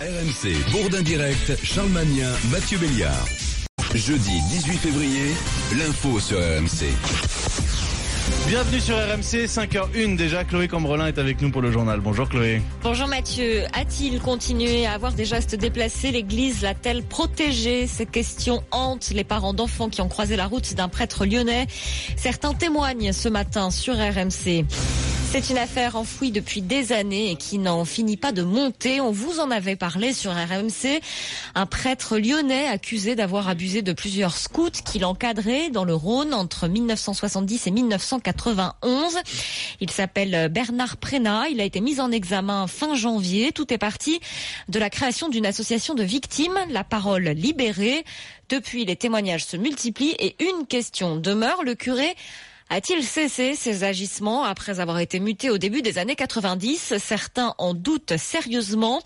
RMC, Bourdin Direct, Charles Magnien, Mathieu Béliard. Jeudi 18 février, l'info sur RMC. Bienvenue sur RMC, 5h01 déjà. Chloé Cambreling est avec nous pour le journal. Bonjour Chloé. Bonjour Mathieu. A-t-il continué à avoir des gestes déplacés? L'Église l'a-t-elle protégé? Ces questions hantent les parents d'enfants qui ont croisé la route d'un prêtre lyonnais. Certains témoignent ce matin sur RMC. C'est une affaire enfouie depuis des années et qui n'en finit pas de monter. On vous en avait parlé sur RMC. Un prêtre lyonnais accusé d'avoir abusé de plusieurs scouts qu'il encadrait dans le Rhône entre 1970 et 1991. Il s'appelle Bernard Prénat. Il a été mis en examen fin janvier. Tout est parti de la création d'une association de victimes, La Parole Libérée. Depuis, les témoignages se multiplient et une question demeure. Le curé a-t-il cessé ses agissements après avoir été muté au début des années 90? Certains en doutent sérieusement.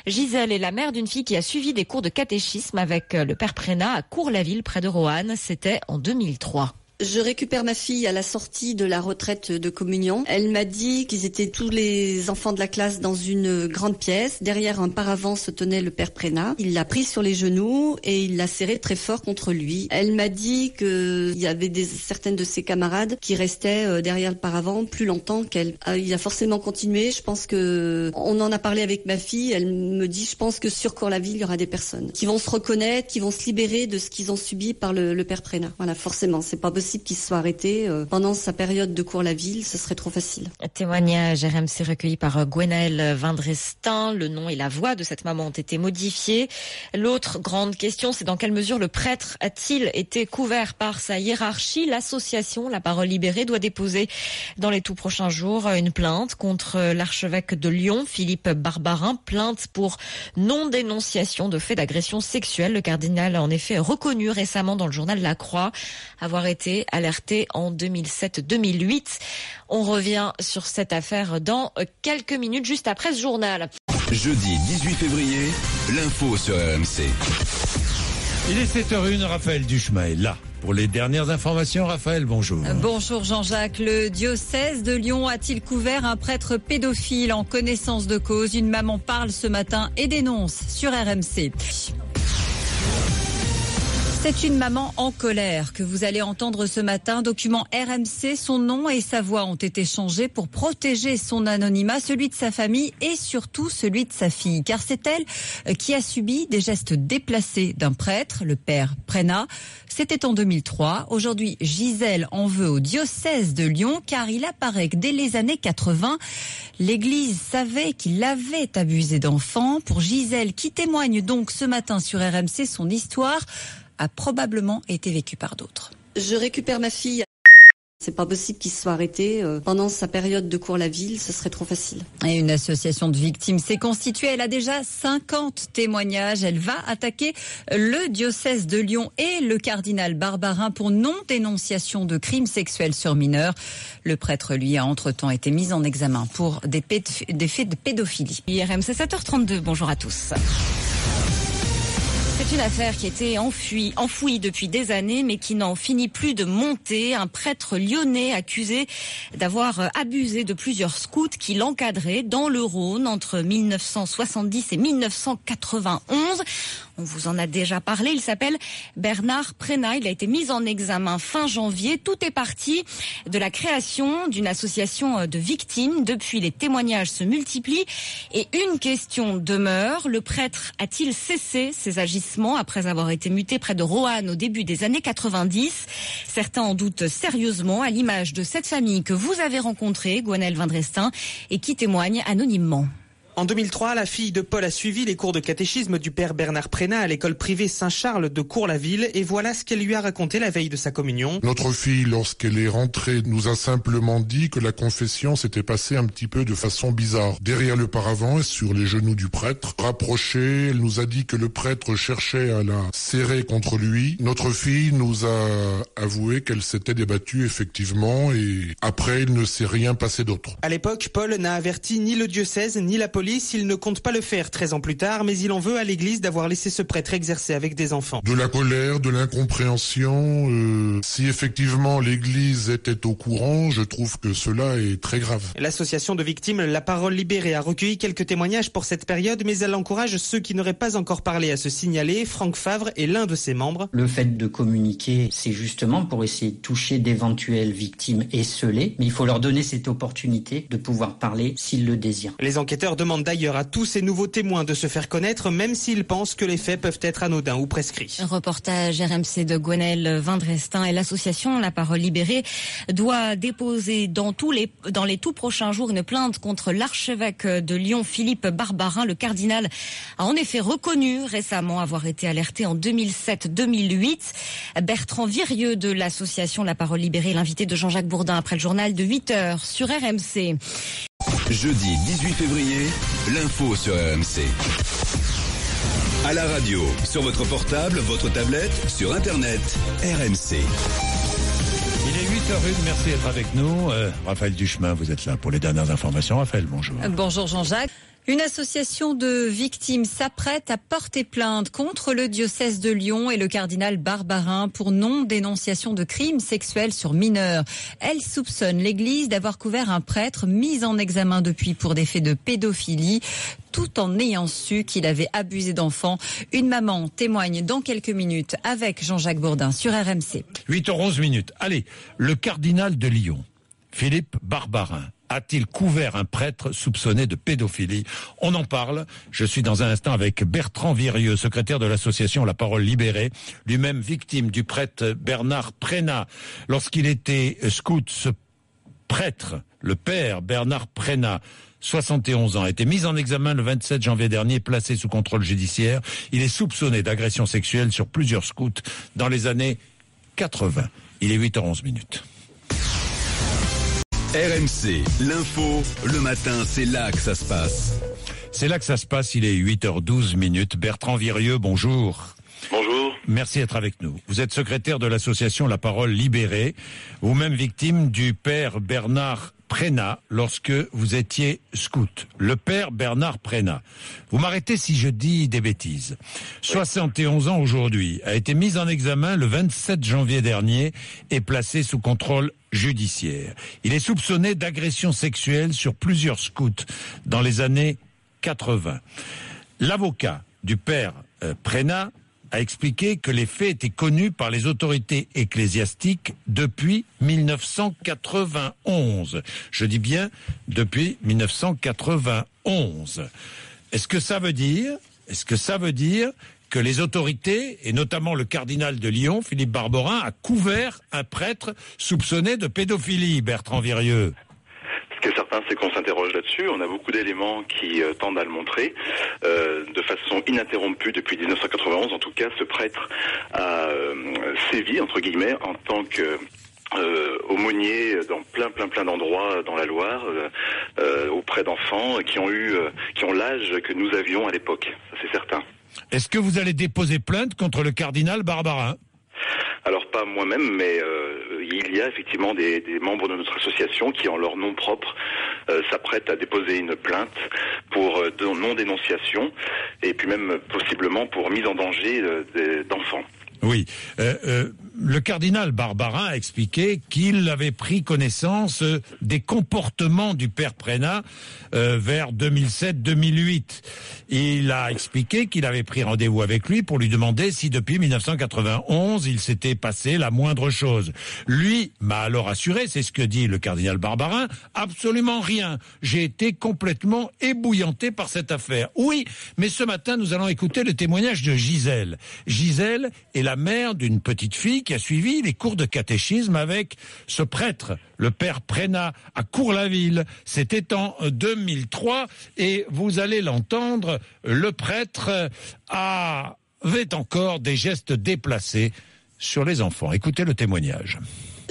Gisèle est la mère d'une fille qui a suivi des cours de catéchisme avec le père Prénat à Cours-la-Ville, près de Roanne. C'était en 2003. Je récupère ma fille à la sortie de la retraite de communion. Elle m'a dit qu'ils étaient tous les enfants de la classe dans une grande pièce. Derrière un paravent se tenait le père Prénat. Il l'a pris sur les genoux et il l'a serré très fort contre lui. Elle m'a dit qu'il y avait certaines de ses camarades qui restaient derrière le paravent plus longtemps qu'elle. Il a forcément continué. Je pense que on en a parlé avec ma fille. Elle me dit, je pense que sur Cours-la-Ville, il y aura des personnes qui vont se reconnaître, qui vont se libérer de ce qu'ils ont subi par le père Prénat. Voilà, forcément, c'est pas possible qu'il se soit arrêté pendant sa période de Cours-la-Ville, ce serait trop facile. Témoignage RMC recueilli par Gwenaëlle Vindrestin. Le nom et la voix de cette maman ont été modifiés. L'autre grande question, c'est dans quelle mesure le prêtre a-t-il été couvert par sa hiérarchie? L'association La Parole Libérée doit déposer dans les tout prochains jours une plainte contre l'archevêque de Lyon, Philippe Barbarin. Plainte pour non-dénonciation de faits d'agression sexuelle. Le cardinal a en effet reconnu récemment dans le journal La Croix avoir été alerté en 2007-2008. On revient sur cette affaire dans quelques minutes, juste après ce journal. Jeudi 18 février, l'info sur RMC. Il est 7h01, Raphaël Duchemin est là. Pour les dernières informations, Raphaël, bonjour. Bonjour Jean-Jacques. Le diocèse de Lyon a-t-il couvert un prêtre pédophile en connaissance de cause? Une maman parle ce matin et dénonce sur RMC. C'est une maman en colère que vous allez entendre ce matin. Document RMC, son nom et sa voix ont été changés pour protéger son anonymat, celui de sa famille et surtout celui de sa fille. Car c'est elle qui a subi des gestes déplacés d'un prêtre, le père Prénat. C'était en 2003. Aujourd'hui, Gisèle en veut au diocèse de Lyon car il apparaît que dès les années 80, l'Église savait qu'il avait abusé d'enfants. Pour Gisèle, qui témoigne donc ce matin sur RMC, son histoire a probablement été vécue par d'autres. Je récupère ma fille. C'est pas possible qu'il se soit arrêté pendant sa période de Cours-la-Ville, ce serait trop facile. Et une association de victimes s'est constituée. Elle a déjà 50 témoignages. Elle va attaquer le diocèse de Lyon et le cardinal Barbarin pour non-dénonciation de crimes sexuels sur mineurs. Le prêtre, lui, a entre-temps été mis en examen pour des faits de pédophilie. RMC 7h32, bonjour à tous. C'est une affaire qui était enfouie depuis des années, mais qui n'en finit plus de monter. Un prêtre lyonnais accusé d'avoir abusé de plusieurs scouts qu'il encadrait dans le Rhône entre 1970 et 1991. On vous en a déjà parlé, il s'appelle Bernard Prénat. Il a été mis en examen fin janvier. Tout est parti de la création d'une association de victimes. Depuis, les témoignages se multiplient et une question demeure. Le prêtre a-t-il cessé ses agissements après avoir été muté près de Roanne au début des années 90? Certains en doutent sérieusement, à l'image de cette famille que vous avez rencontrée, Gwenaëlle Vindrestin, et qui témoigne anonymement. En 2003, la fille de Paul a suivi les cours de catéchisme du père Bernard Prénat à l'école privée Saint-Charles de Cours-la-Ville et voilà ce qu'elle lui a raconté la veille de sa communion. Notre fille, lorsqu'elle est rentrée, nous a simplement dit que la confession s'était passée un petit peu de façon bizarre. Derrière le paravent, sur les genoux du prêtre, rapprochée, elle nous a dit que le prêtre cherchait à la serrer contre lui. Notre fille nous a avoué qu'elle s'était débattue effectivement et après il ne s'est rien passé d'autre. À l'époque, Paul n'a averti ni le diocèse ni la police police, il ne compte pas le faire 13 ans plus tard, mais il en veut à l'église d'avoir laissé ce prêtre exercer avec des enfants. De la colère, de l'incompréhension. Si effectivement l'église était au courant, je trouve que cela est très grave. L'association de victimes La Parole Libérée a recueilli quelques témoignages pour cette période, mais elle encourage ceux qui n'auraient pas encore parlé à se signaler. Franck Favre est l'un de ses membres. Le fait de communiquer, c'est justement pour essayer de toucher d'éventuelles victimes esseulées, mais il faut leur donner cette opportunité de pouvoir parler s'ils le désirent. Les enquêteurs demandent d'ailleurs à tous ces nouveaux témoins de se faire connaître, même s'ils pensent que les faits peuvent être anodins ou prescrits. Reportage RMC de Gwenaëlle Vindrestin et l'association La Parole Libérée doit déposer dans les tout prochains jours une plainte contre l'archevêque de Lyon, Philippe Barbarin. Le cardinal a en effet reconnu récemment avoir été alerté en 2007-2008. Bertrand Virieux de l'association La Parole Libérée, l'invité de Jean-Jacques Bourdin après le journal de 8h sur RMC. Jeudi 18 février, l'info sur RMC. À la radio, sur votre portable, votre tablette, sur Internet, RMC. Il est 8h01, merci d'être avec nous. Raphaël Duchemin, vous êtes là pour les dernières informations. Raphaël, bonjour. Bonjour Jean-Jacques. Une association de victimes s'apprête à porter plainte contre le diocèse de Lyon et le cardinal Barbarin pour non-dénonciation de crimes sexuels sur mineurs. Elle soupçonne l'Église d'avoir couvert un prêtre mis en examen depuis pour des faits de pédophilie, tout en ayant su qu'il avait abusé d'enfants. Une maman témoigne dans quelques minutes avec Jean-Jacques Bourdin sur RMC. 8h11. Allez, le cardinal de Lyon, Philippe Barbarin, a-t-il couvert un prêtre soupçonné de pédophilie? On en parle. Je suis dans un instant avec Bertrand Virieux, secrétaire de l'association La Parole Libérée, lui-même victime du prêtre Bernard Prénat. Lorsqu'il était scout, ce prêtre, le père Bernard Prénat, 71 ans, a été mis en examen le 27 janvier dernier, placé sous contrôle judiciaire. Il est soupçonné d'agression sexuelle sur plusieurs scouts dans les années 80. Il est 8h11. RMC, l'info, le matin, c'est là que ça se passe. C'est là que ça se passe, il est 8h12. Bertrand Virieux, bonjour. Bonjour. Merci d'être avec nous. Vous êtes secrétaire de l'association La Parole Libérée, vous-même victime du père Bernard Prénat lorsque vous étiez scout. Le père Bernard Prénat. Vous m'arrêtez si je dis des bêtises. 71 ans aujourd'hui, a été mis en examen le 27 janvier dernier et placé sous contrôle judiciaire. Il est soupçonné d'agression sexuelle sur plusieurs scouts dans les années 80. L'avocat du père Prénat a expliqué que les faits étaient connus par les autorités ecclésiastiques depuis 1991. Je dis bien depuis 1991. Est-ce que ça veut dire que les autorités, et notamment le cardinal de Lyon, Philippe Barbarin, a couvert un prêtre soupçonné de pédophilie, Bertrand Virieux? Ce qui est certain, c'est qu'on s'interroge là-dessus. On a beaucoup d'éléments qui tendent à le montrer. De façon ininterrompue depuis 1991, en tout cas, ce prêtre a sévi, entre guillemets, en tant que aumônier dans plein d'endroits dans la Loire, auprès d'enfants qui ont l'âge que nous avions à l'époque. Ça, c'est certain. Est-ce que vous allez déposer plainte contre le cardinal Barbarin? Alors pas moi-même, mais il y a effectivement des membres de notre association qui, en leur nom propre, s'apprêtent à déposer une plainte pour non-dénonciation et puis même possiblement pour mise en danger d'enfants. Oui. Le cardinal Barbarin a expliqué qu'il avait pris connaissance des comportements du père Prénat vers 2007-2008. Il a expliqué qu'il avait pris rendez-vous avec lui pour lui demander si depuis 1991 il s'était passé la moindre chose. Lui m'a alors assuré, c'est ce que dit le cardinal Barbarin, absolument rien. J'ai été complètement ébouillanté par cette affaire. Oui, mais ce matin nous allons écouter le témoignage de Gisèle. Gisèle est la mère d'une petite fille qui a suivi les cours de catéchisme avec ce prêtre, le père Prénat, à Cours-la-Ville. C'était en 2003 et vous allez l'entendre, le prêtre avait encore des gestes déplacés sur les enfants. Écoutez le témoignage.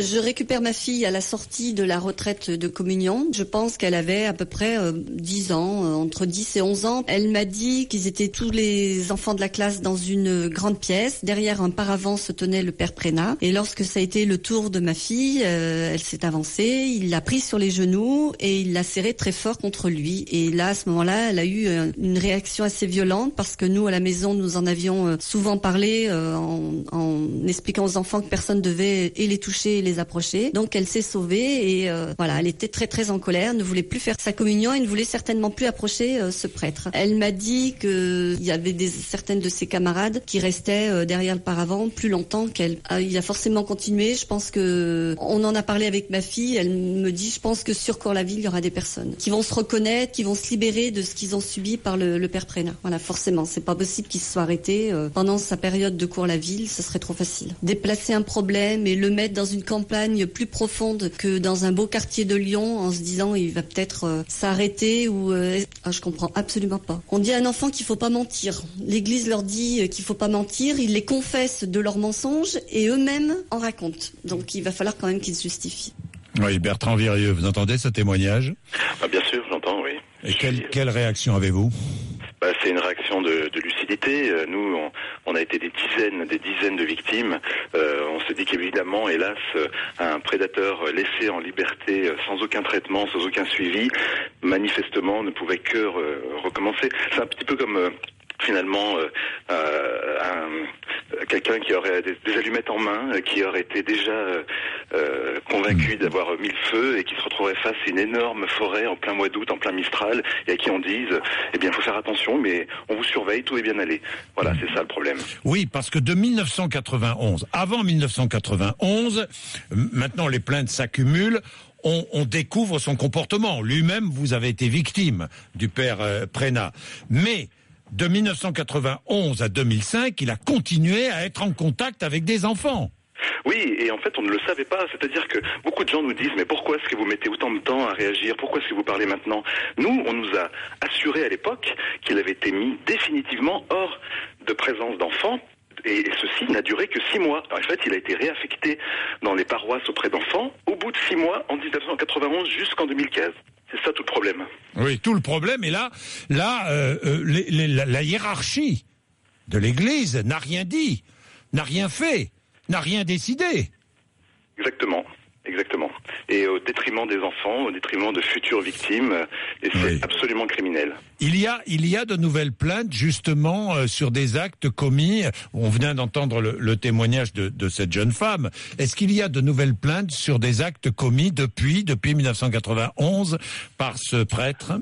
Je récupère ma fille à la sortie de la retraite de communion. Je pense qu'elle avait à peu près 10 ans, entre 10 et 11 ans. Elle m'a dit qu'ils étaient tous les enfants de la classe dans une grande pièce. Derrière un paravent se tenait le père Prénat. Et lorsque ça a été le tour de ma fille, elle s'est avancée, il l'a prise sur les genoux et il l'a serrée très fort contre lui. Et là, à ce moment-là, elle a eu une réaction assez violente parce que nous, à la maison, nous en avions souvent parlé en expliquant aux enfants que personne ne devait et les toucher et les approcher. Donc elle s'est sauvée et voilà, elle était très très en colère, ne voulait plus faire sa communion et ne voulait certainement plus approcher ce prêtre. Elle m'a dit que il y avait certaines de ses camarades qui restaient derrière le paravent plus longtemps qu'elle. Il a forcément continué. Je pense que on en a parlé avec ma fille. Elle me dit, je pense que sur Cours-la-Ville, il y aura des personnes qui vont se reconnaître, qui vont se libérer de ce qu'ils ont subi par le père Prénat. Voilà, forcément, c'est pas possible qu'il se soit arrêté pendant sa période de Cours-la-Ville. Ce serait trop facile. Déplacer un problème et le mettre dans une campagne plus profonde que dans un beau quartier de Lyon en se disant il va peut-être s'arrêter ou je comprends absolument pas. On dit à un enfant qu'il faut pas mentir. L'Église leur dit qu'il faut pas mentir, ils les confessent de leurs mensonges et eux-mêmes en racontent. Donc il va falloir quand même qu'ils se justifient. Oui, Bertrand Virieux, vous entendez ce témoignage ? Bien sûr, j'entends, oui. Et quelle réaction avez-vous ? C'est une réaction de lucidité. Nous, on a été des dizaines de victimes. On s'est dit qu'évidemment, hélas, un prédateur laissé en liberté, sans aucun traitement, sans aucun suivi, manifestement ne pouvait que recommencer. C'est un petit peu comme finalement quelqu'un qui aurait des allumettes en main, qui aurait été déjà convaincu d'avoir mis le feu et qui se retrouverait face à une énorme forêt en plein mois d'août, en plein Mistral, et à qui on dise il faut faire attention, mais on vous surveille, tout est bien allé. Voilà, c'est ça le problème. Oui, parce que de 1991, avant 1991, maintenant les plaintes s'accumulent. On découvre son comportement. Lui-même, vous avez été victime du père Prénat. Mais de 1991 à 2005, il a continué à être en contact avec des enfants. Oui, et en fait, on ne le savait pas. C'est-à-dire que beaucoup de gens nous disent « Mais pourquoi est-ce que vous mettez autant de temps à réagir ? Pourquoi est-ce que vous parlez maintenant ?» Nous, on nous a assuré à l'époque qu'il avait été mis définitivement hors de présence d'enfants. Et ceci n'a duré que 6 mois. En fait, il a été réaffecté dans les paroisses auprès d'enfants au bout de 6 mois, en 1991 jusqu'en 2015. C'est ça tout le problème. Oui, tout le problème. Et là, la hiérarchie de l'Église n'a rien dit, n'a rien fait, n'a rien décidé. Exactement. Et au détriment des enfants, au détriment de futures victimes, et c'est absolument criminel. Il y a de nouvelles plaintes justement sur des actes commis. On vient d'entendre le témoignage de cette jeune femme. Est-ce qu'il y a de nouvelles plaintes sur des actes commis depuis 1991 par ce prêtre ?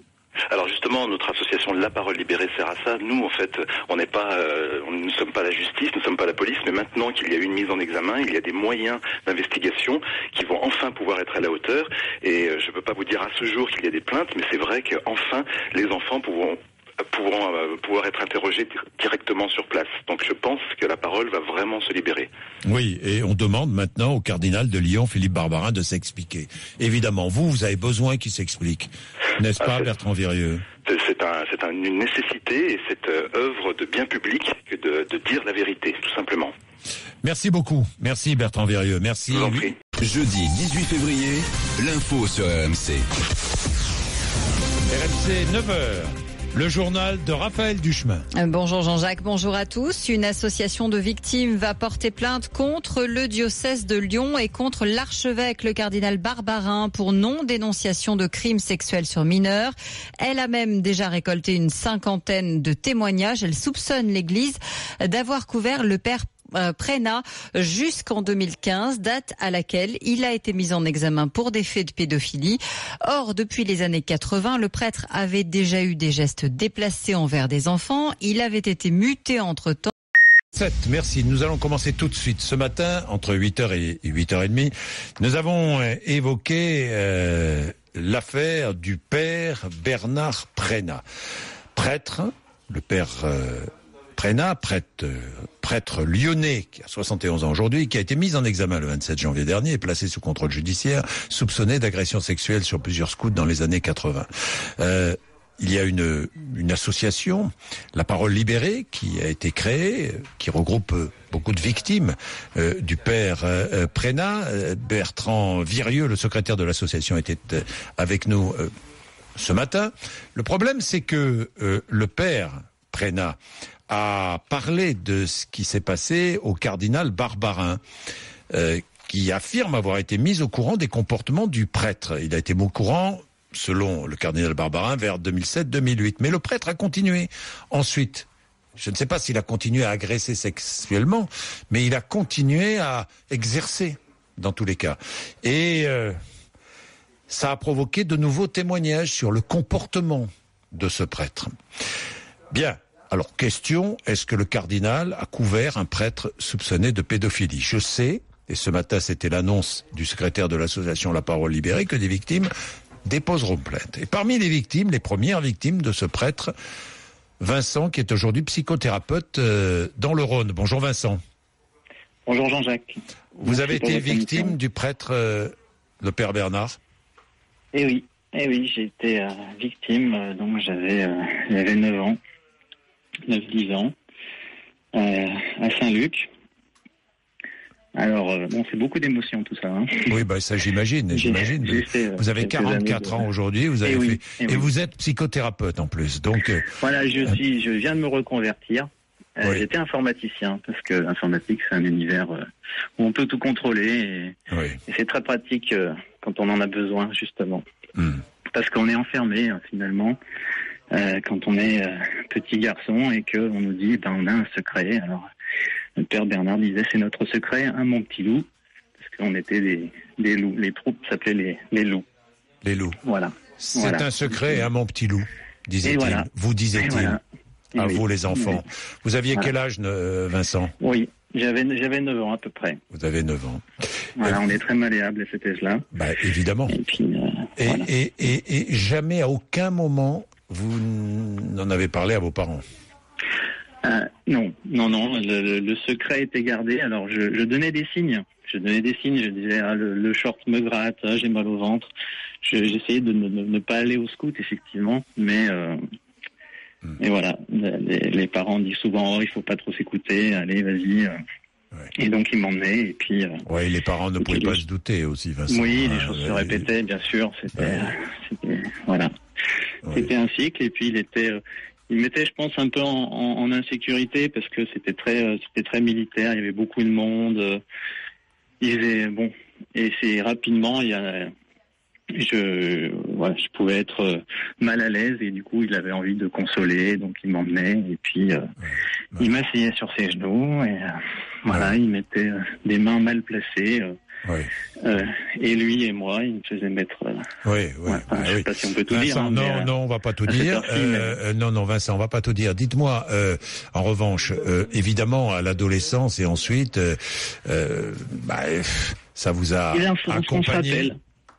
Alors justement, notre association La Parole Libérée sert à ça. Nous, en fait, nous ne sommes pas la justice, nous ne sommes pas la police, mais maintenant qu'il y a eu une mise en examen, il y a des moyens d'investigation qui vont enfin pouvoir être à la hauteur. Et je ne peux pas vous dire à ce jour qu'il y a des plaintes, mais c'est vrai qu'enfin, les enfants pourront pouvoir être interrogés directement sur place. Donc je pense que la parole va vraiment se libérer. Oui, et on demande maintenant au cardinal de Lyon, Philippe Barbarin, de s'expliquer. Évidemment, vous avez besoin qu'il s'explique. N'est-ce pas, Bertrand Virieux ? C'est une nécessité et cette œuvre de bien public que de dire la vérité, tout simplement. Merci beaucoup. Merci Bertrand Virieux. Merci. Je vous en prie. Jeudi 18 février, l'info sur RMC. RMC 9h. Le journal de Raphaël Duchemin. Bonjour Jean-Jacques, bonjour à tous. Une association de victimes va porter plainte contre le diocèse de Lyon et contre l'archevêque, le cardinal Barbarin, pour non-dénonciation de crimes sexuels sur mineurs. Elle a même déjà récolté une 50aine de témoignages. Elle soupçonne l'Église d'avoir couvert le père Prénat jusqu'en 2015, date à laquelle il a été mis en examen pour des faits de pédophilie. Or, depuis les années 80, le prêtre avait déjà eu des gestes déplacés envers des enfants. Il avait été muté entre-temps. Merci. Nous allons commencer tout de suite. Ce matin, entre 8h et 8h30, nous avons évoqué l'affaire du père Bernard Prénat. Prêtre, le père Prénat, prêtre lyonnais, qui a 71 ans aujourd'hui, qui a été mis en examen le 27 janvier dernier et placé sous contrôle judiciaire, soupçonné d'agression sexuelle sur plusieurs scouts dans les années 80. il y a une association, La Parole Libérée, qui a été créée, qui regroupe beaucoup de victimes du père Prénat. Bertrand Virieux, le secrétaire de l'association, était avec nous ce matin. Le problème, c'est que le père Prénat a parlé de ce qui s'est passé au cardinal Barbarin, qui affirme avoir été mis au courant des comportements du prêtre. Il a été mis au courant, selon le cardinal Barbarin, vers 2007-2008. Mais le prêtre a continué. Ensuite, je ne sais pas s'il a continué à agresser sexuellement, mais il a continué à exercer, dans tous les cas. Et ça a provoqué de nouveaux témoignages sur le comportement de ce prêtre. Bien. Alors, question, est-ce que le cardinal a couvert un prêtre soupçonné de pédophilie ? Je sais, et ce matin c'était l'annonce du secrétaire de l'association La Parole Libérée, que des victimes déposeront plainte. Et parmi les victimes, les premières victimes de ce prêtre, Vincent, qui est aujourd'hui psychothérapeute dans le Rhône. Bonjour Vincent. Bonjour Jean-Jacques. Vous avez été victime du prêtre, le père Bernard ? Eh oui, j'ai été victime, donc j'avais 9 ans. 9-10 ans, à Saint-Luc. Alors, c'est beaucoup d'émotions tout ça. Hein. Oui, ça j'imagine. Vous avez 44 ans aujourd'hui, et vous êtes psychothérapeute en plus. Donc, voilà, je viens de me reconvertir. J'étais informaticien, parce que l'informatique, c'est un univers où on peut tout contrôler, et c'est très pratique quand on en a besoin, justement. Parce qu'on est enfermé, finalement. Quand on est petit garçon et qu'on nous dit on a un secret. Alors le père Bernard disait c'est notre secret, mon petit loup, parce qu'on était des loups. Les troupes s'appelaient les loups. Les loups. Voilà. C'est un secret, mon petit loup, disait-il. Voilà. Vous disait-il. Voilà. À vous les enfants. Oui. Vous aviez quel âge, Vincent ? Oui, j'avais 9 ans à peu près. Vous avez 9 ans. Voilà, on est très malléable à cet âge-là. Évidemment. Et puis, et jamais, à aucun moment, vous n'en avez parlé à vos parents ? Non. Le secret était gardé. Alors, je donnais des signes. Je disais, le short me gratte, j'ai mal au ventre. J'essayais de ne pas aller au scout, effectivement. Mais voilà, les parents disent souvent, il faut pas trop s'écouter, allez, vas-y. Et donc, ils m'emmenaient, et puis... les parents ne pouvaient pas se douter aussi, Vincent. Oui, les choses se répétaient, bien sûr. C'était voilà. C'était un cycle, et puis il m'était, je pense, un peu en insécurité, parce que c'était très militaire, il y avait beaucoup de monde. Et c'est rapidement, je pouvais être mal à l'aise, et du coup, il avait envie de consoler, donc il m'emmenait, et puis il m'asseyait sur ses genoux, et il mettait des mains mal placées. Et lui et moi, il me faisait mettre... je sais pas si on peut tout Vincent, dire. Non, on va pas tout dire. Non, Vincent, on va pas tout dire. Dites-moi, en revanche, évidemment, à l'adolescence et ensuite, ça vous a accompagné.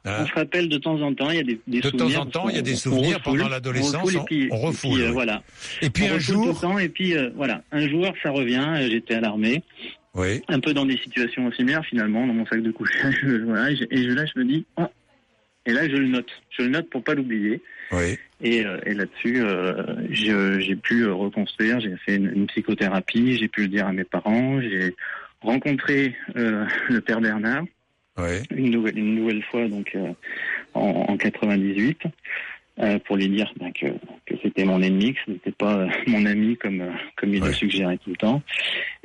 On se rappelle de temps en temps, il y a des souvenirs. De temps en temps, il y a des souvenirs pendant l'adolescence, on refoule. Voilà. Et puis un jour... un jour, ça revient, j'étais à l'armée. Oui. Un peu dans des situations similaires, finalement, dans mon sac de couchage. Je me dis, et là, je le note pour pas l'oublier. Oui. Et là-dessus, j'ai pu reconstruire, j'ai fait une psychothérapie, j'ai pu le dire à mes parents, j'ai rencontré le père Bernard. Une nouvelle fois, donc en 98, pour lui dire que c'était mon ennemi, que ce n'était pas mon ami comme il le suggérait tout le temps.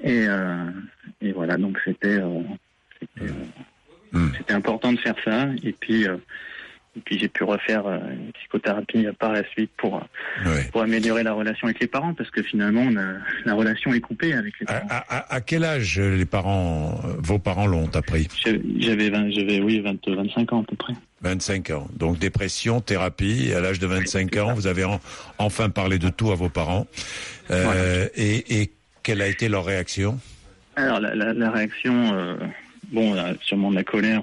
Et voilà, donc c'était important de faire ça. Et puis j'ai pu refaire une psychothérapie par la suite pour améliorer la relation avec les parents, parce que finalement la relation est coupée avec les parents. À quel âge vos parents l'ont appris ? J'avais 25 ans à peu près. 25 ans. Donc dépression, thérapie, à l'âge de 25 ans, vous avez enfin parlé de tout à vos parents. Et quelle a été leur réaction ? Alors la réaction, sûrement de la colère.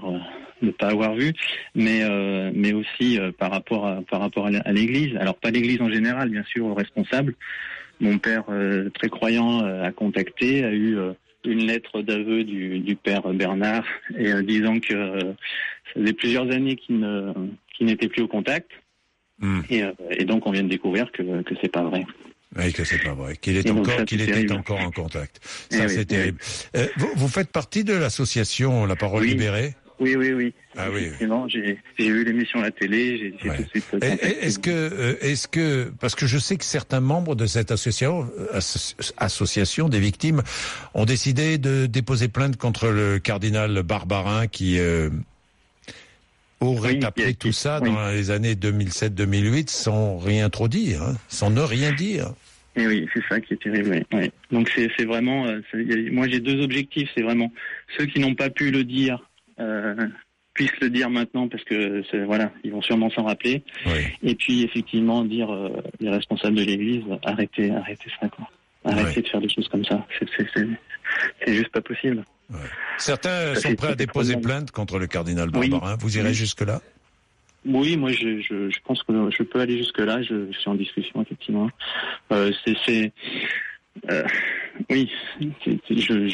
De ne pas avoir vu, mais aussi par rapport à l'Église. Alors pas l'Église en général, bien sûr, aux responsables. Mon père, très croyant, a contacté, a eu une lettre d'aveu du père Bernard, et disant que ça faisait plusieurs années qu'il n'était plus au contact. Et donc on vient de découvrir que c'est pas vrai. Oui, que c'est pas vrai, qu'il était encore en contact. Ça, c'est terrible. Vous faites partie de l'association La Parole Libérée ? Oui. Ah oui. Effectivement, j'ai vu l'émission à la télé, j'ai tout de suite contacté. Est-ce que, parce que je sais que certains membres de cette association des victimes ont décidé de déposer plainte contre le cardinal Barbarin qui aurait appris tout ça dans les années 2007-2008 sans rien trop dire, sans ne rien dire. Et oui, c'est ça qui est terrible. Oui. Donc c'est vraiment, moi j'ai deux objectifs, c'est vraiment ceux qui n'ont pas pu le dire puissent le dire maintenant parce que ils vont sûrement s'en rappeler. Oui. Et puis effectivement dire les responsables de l'Église, arrêtez ça quoi. Arrêtez de faire des choses comme ça. C'est juste pas possible. Ouais. Certains sont prêts à déposer plainte contre le cardinal Barbarin. Vous irez jusque-là ? Oui, moi je pense que je peux aller jusque-là. Je suis en discussion effectivement. Je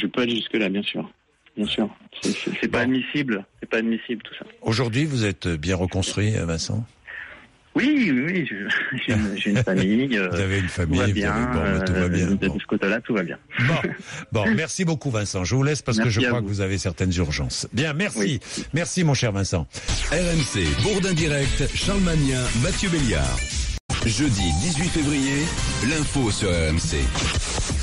peux aller jusque-là, bien sûr. Bien sûr. C'est pas admissible. C'est pas admissible tout ça. Aujourd'hui, vous êtes bien reconstruit, Vincent ? Oui, j'ai une famille. Vous avez une famille, tout va bien. De ce côté-là, tout va bien. Bon, merci beaucoup Vincent. Je vous laisse parce que je crois que vous avez certaines urgences. Bien, merci. Oui. Merci mon cher Vincent. RMC, Bourdin Direct, Charles Magnin, Mathieu Béliard. Jeudi 18 février, l'info sur RMC.